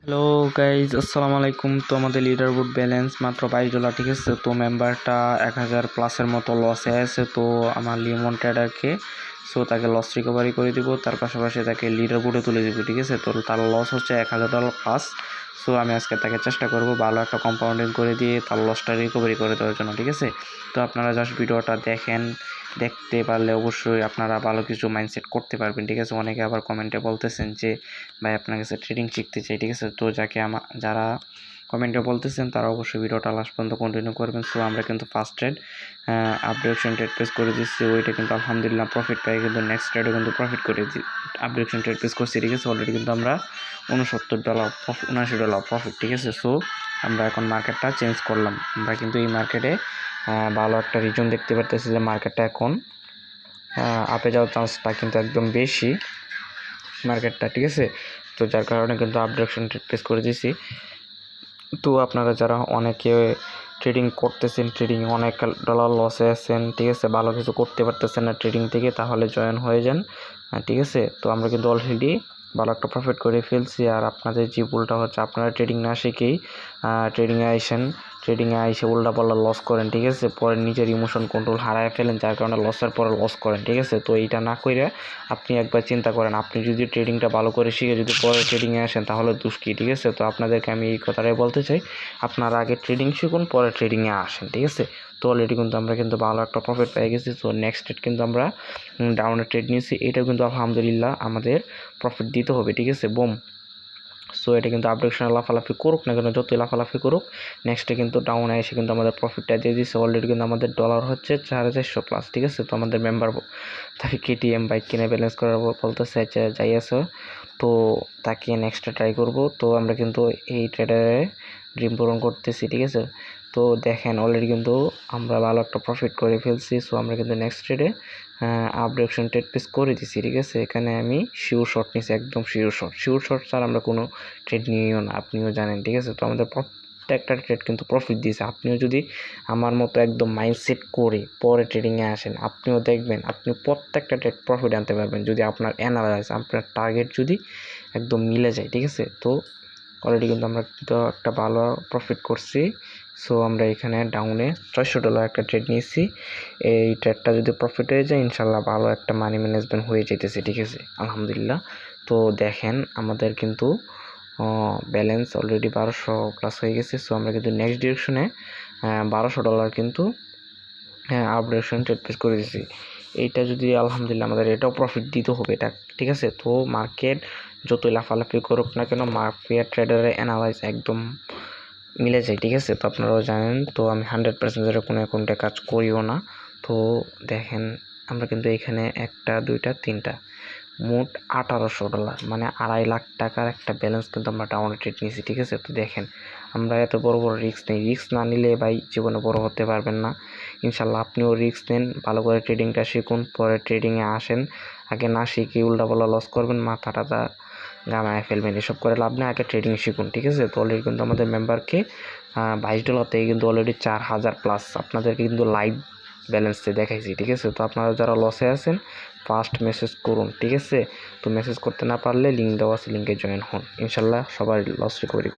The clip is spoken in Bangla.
হ্যালো গাইজ, আসসালামু আলাইকুম। তো আমাদের লিডার বোর্ড ব্যালেন্স মাত্র $22, ঠিক আছে। তো মেম্বারটা 1000 প্লাসের মতো লসে আছে। তো আমার লিমন ট্রেডারকে তাকে লস রিকভারি করে দিব, তার পাশাপাশি তাকে লিডার বোর্ডে তুলে দিব, ঠিক আছে। তো তার লস হচ্ছে $1000 প্লাস। আমি আজকে তাকে চেষ্টা করব ভালো একটা কম্পাউন্ডিং করে দিয়ে তার লসটা রিকভারি করে দেওয়ার জন্য, ঠিক আছে। তো আপনারা জাস্ট ভিডিওটা দেখতে পারলে অবশ্যই আপনারা ভালো কিছু মাইন্ডসেট করতে পারবেন, ঠিক আছে। অনেকে আবার কমেন্টে বলতেছেন যে ভাই আপনার কাছে ট্রেডিং শিখতে চাই, ঠিক আছে। তো যারা কমেন্টে বলতেছেন তারা অবশ্যই ভিডিওটা লাস্ট পর্যন্ত কন্টিনিউ করবেন। আমরা কিন্তু first trade updation trade place করে দিচ্ছি, ওইটা কিন্তু আলহামদুলিল্লাহ প্রফিট পাই, কিন্তু নেক্সট ট্রেডও কিন্তু প্রফিট করে আপডেশন ট্রেড প্লেস করছি, ঠিক আছে। অলরেডি কিন্তু আমরা $79 প্রফিট, ঠিক আছে। আমরা এখন মার্কেটটা চেঞ্জ করলাম। আমরা কিন্তু এই মার্কেটে ভালো একটা রিজন দেখতে পারতেছি যে মার্কেটটা এখন আপে যাওয়ার চান্সটা কিন্তু একদম বেশি মার্কেটটা, ঠিক আছে। তো যার কারণে কিন্তু আপডেশন ট্রেড প্লেস করে দিয়েছি। তো আপনারা যারা অনেকে ট্রেডিং করতেছেন, ট্রেডিং অনেক ডলার লসে আছেন, ঠিক আছে, ভালো কিছু করতে পারতেছেন না ট্রেডিং থেকে, তাহলে জয়েন হয়ে যান, ঠিক আছে। তো আমরা কিন্তু অলরেডি ভালো একটা প্রফিট করে ফেলছি। আর আপনাদের যে ভুলটা হচ্ছে, আপনারা ট্রেডিং না শিখেই ট্রেডিংয়ে আইসে উল্টাপাল্টা লস করেন, ঠিক আছে। পরে নিজের ইমোশন কন্ট্রোল হারায় ফেলেন, যার কারণে লসের পরে লস করেন, ঠিক আছে। তো এইটা না করে আপনি একবার চিন্তা করেন, আপনি যদি ট্রেডিংটা ভালো করে শিখে যদি পরে ট্রেডিংয়ে আসেন তাহলে দোষ কী, ঠিক আছে। তো আপনাদেরকে আমি এই কথাটাই বলতে চাই, আপনারা আগে ট্রেডিং শিখুন, পরে ট্রেডিংয়ে আসেন, ঠিক আছে। তো অলরেডি কিন্তু আমরা কিন্তু ভালো একটা প্রফিট পেয়ে গেছি। নেক্সট ট্রেড কিন্তু আমরা ডাউনে ট্রেড নিয়েছি, এটাও কিন্তু আলহামদুলিল্লাহ আমাদের প্রফিট দিতে হবে, ঠিক আছে। বুম। এটা কিন্তু আপডেশনে লাফালাফি করুক না কেন, যতই লাফালাফি করুক, নেক্সটে কিন্তু ডাউনে এসে কিন্তু আমাদের প্রফিটটা দিয়ে দিচ্ছে। অলরেডি কিন্তু আমাদের ডলার হচ্ছে 4400 প্লাস, ঠিক আছে। তো আমাদের মেম্বার তাকে KTM বাইক কিনে ব্যালেন্স করার বলতেছে যাই আছে, তো তাকে নেক্সটে ট্রাই করব। তো আমরা কিন্তু এই ট্রেডারে ড্রিম পূরণ করতেছি, ঠিক আছে। তো দেখেন অলরেডি কিন্তু আমরা ভালো একটা প্রফিট করে ফেলছি। আমরা কিন্তু নেক্সট ট্রেডে আপডেশন ট্রেড প্লেস করে দিছি, ঠিক আছে। এখানে আমি শিওর শর্ট নিয়েছি, একদম শিওর শর্ট ছাড়া আমরা কোনো ট্রেড নিইও না, আপনিও জানেন, ঠিক আছে। তো আমাদের প্রত্যেকটা ট্রেড কিন্তু প্রফিট দিয়েছে। আপনিও যদি আমার মতো একদম মাইন্ডসেট করে পরে ট্রেডিংয়ে আসেন, আপনিও দেখবেন আপনি প্রত্যেকটা ট্রেড প্রফিট আনতে পারবেন, যদি আপনার অ্যানালাইজ, আপনার টার্গেট যদি একদম মিলে যায়, ঠিক আছে। তো অলরেডি কিন্তু আমরা কিন্তু একটা ভালো প্রফিট করছি। আমরা এখানে ডাউনে $600 একটা ট্রেড নিয়েছি। এই ট্রেডটা যদি প্রফিট হয়ে যায়, ইনশাল্লাহ ভালো একটা মানি ম্যানেজমেন্ট হয়ে যেতেছে, ঠিক আছে, আলহামদুলিল্লাহ। তো দেখেন আমাদের কিন্তু ব্যালেন্স অলরেডি 1200 প্লাস হয়ে গেছে। আমরা কিন্তু নেক্সট ডিরেকশনে $1200 কিন্তু আপডেশন ট্রেড প্লেস করে দিয়েছি। এইটা যদি আলহামদুলিল্লাহ আমাদের এটাও প্রফিট দিতে হবে, এটা, ঠিক আছে। তো মার্কেট যতই লাফালাফি করুক না কেন, মার্কেট ট্রেডারের অ্যানালাইজ একদম মিলে যায়, ঠিক আছে। তো আপনারাও জানেন, তো আমি 100% কোনো অ্যাকাউন্টে কাজ করিও না। তো দেখেন আমরা কিন্তু এখানে 1 2 3 মোট $1800, মানে $2.5 লাখ একটা ব্যালেন্স কিন্তু আমরা ডাউনে ট্রেড নিয়েছি, ঠিক আছে। তো দেখেন আমরা এত বড় রিস্ক নেই, রিস্ক না নিলে ভাই জীবনে বড় হতে পারবেন না। ইনশাল্লাহ আপনিও রিস্ক নেন, ভালো করে ট্রেডিংটা শিখুন, পরে ট্রেডিংয়ে আসেন। আগে না শিখে উল্টাপাল্টা লস করবেন, মাথাটা গামায় ফেলবেন, এসব করে লাভ নেই, আগে ট্রেডিং শিখুন, ঠিক আছে। তো অলরেডি কিন্তু আমাদের মেম্বারকে $22 থেকে কিন্তু অলরেডি 4000 প্লাস আপনাদেরকে কিন্তু লাইভ ব্যালেন্সে দেখাইছি, ঠিক আছে। তো আপনারা যারা লসে আছেন ফার্স্ট মেসেজ করুন, ঠিক আছে। তো মেসেজ করতে না পারলে লিঙ্ক দেওয়া আছে, লিঙ্কে জয়েন হন, ইনশাল্লাহ সবার লস রিকভারি